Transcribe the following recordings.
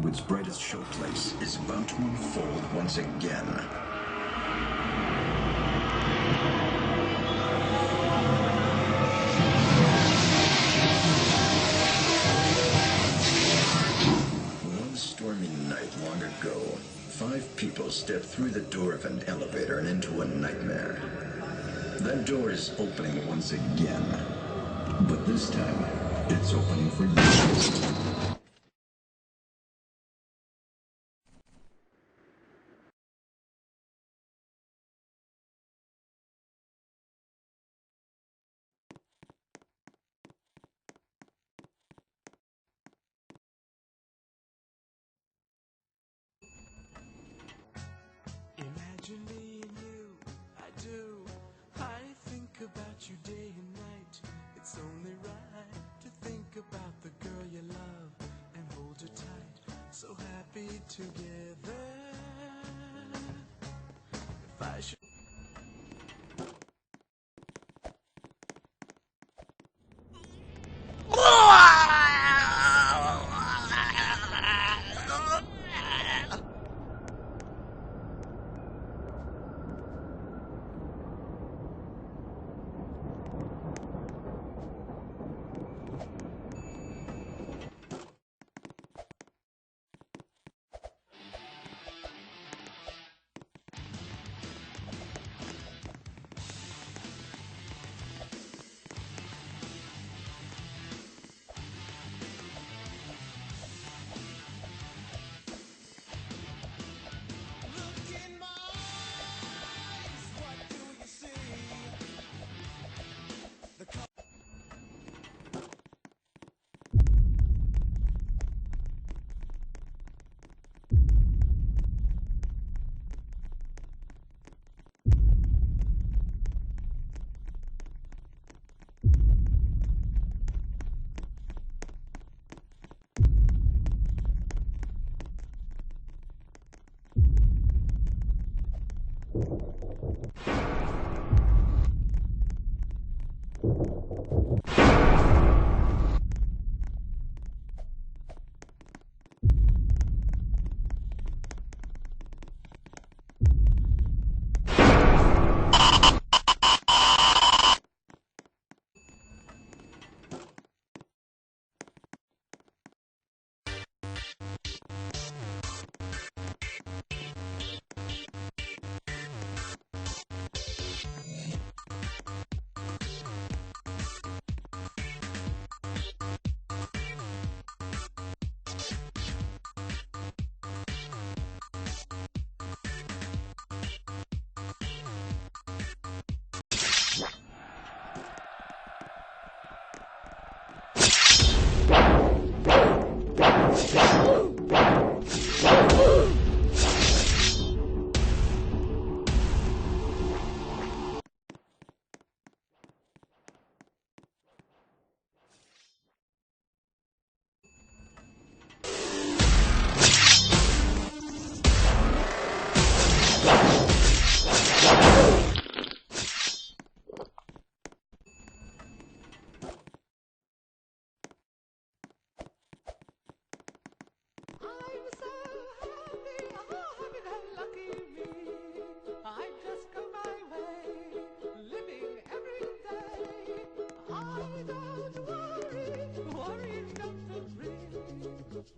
Hollywood's brightest showplace is about to unfold once again. One stormy night long ago, 5 people stepped through the door of an elevator and into a nightmare. That door is opening once again, but this time, it's opening for you. Imagine me and you, I do. I think about you day and night. It's only right to think about the girl you love and hold her tight. So happy together. If I should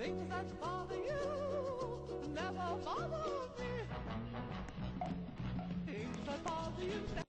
things that bother you never bother me. Things that bother you never.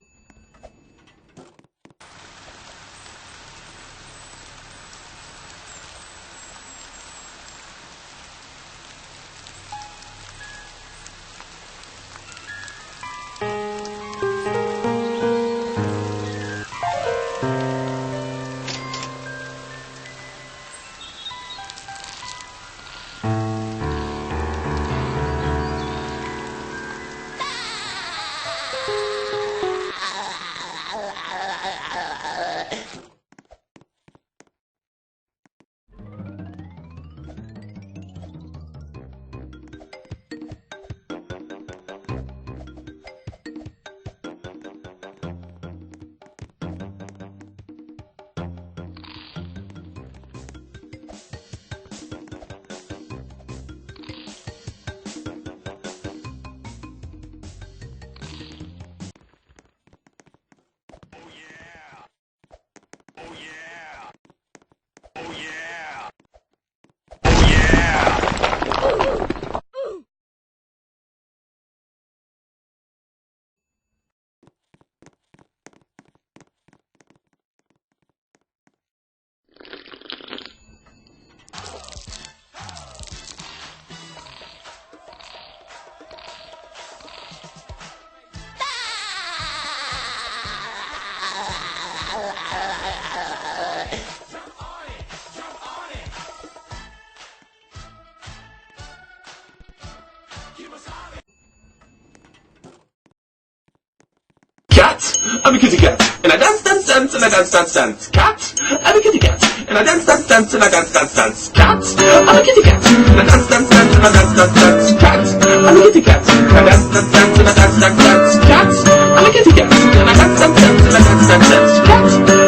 Cat, I'm a kitty cat, and I dance, dance, dance, and I dance, dance, dance. Cat, I'm a kitty cat, and I dance, dance, dance, and I dance, dance, dance. Cat, I'm a kitty cat, and I dance, dance, dance, and I dance, dance, dance. Cat, I'm a kitty cat, and I dance, dance, dance, and I dance, dance, dance. Cat, I'm a kitty cat, and I dance, dance, dance, and I dance, dance, dance. Cat,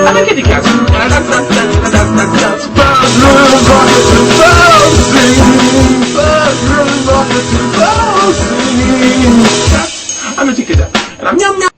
I'm a kitty cat, and I dance, dance, dance, and I dance, dance, dance. Birds really rocket to birds singing. Birds really rocket to birds singing. Cat, I'm a kitty cat, and I'm yum yum.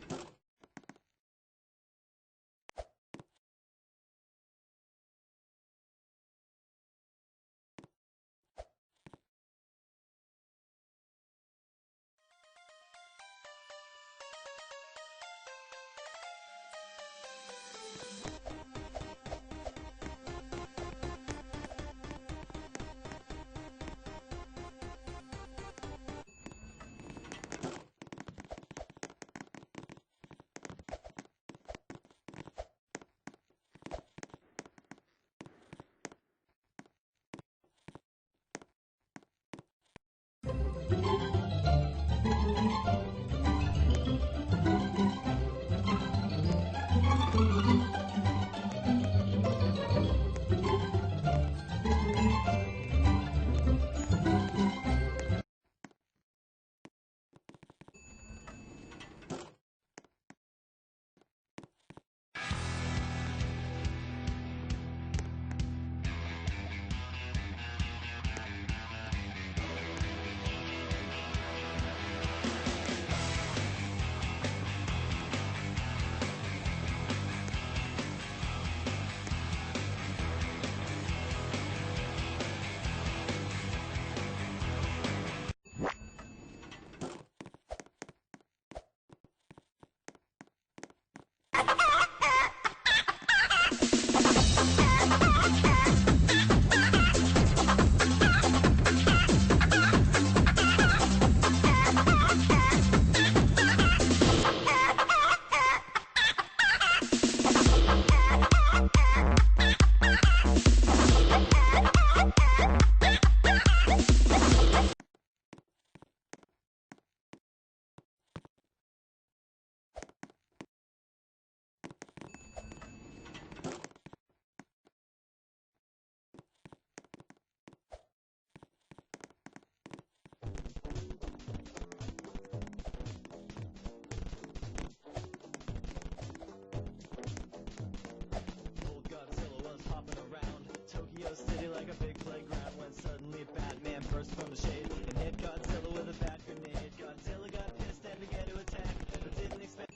City like a big playground when suddenly Batman burst from the shade and hit Godzilla with a bat grenade. Godzilla got pissed and began to attack, but didn't expect.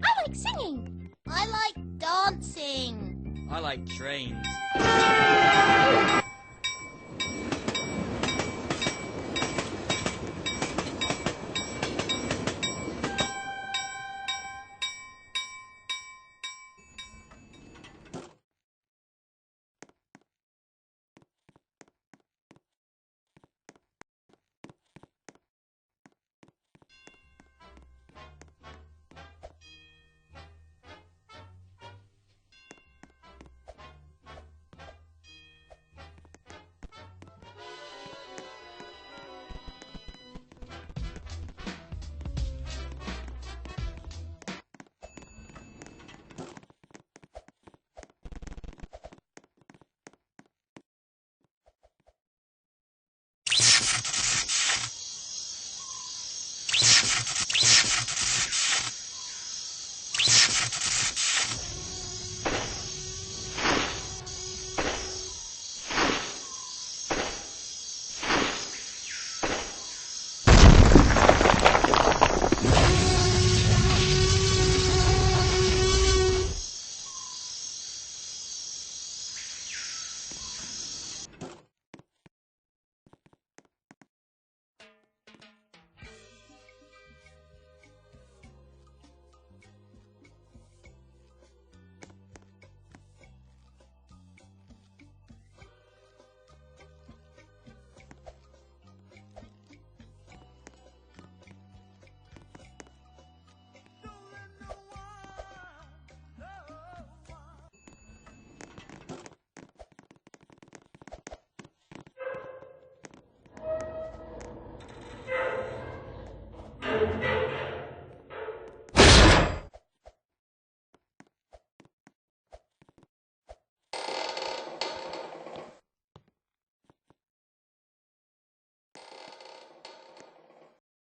I like singing. I like dancing. I like trains.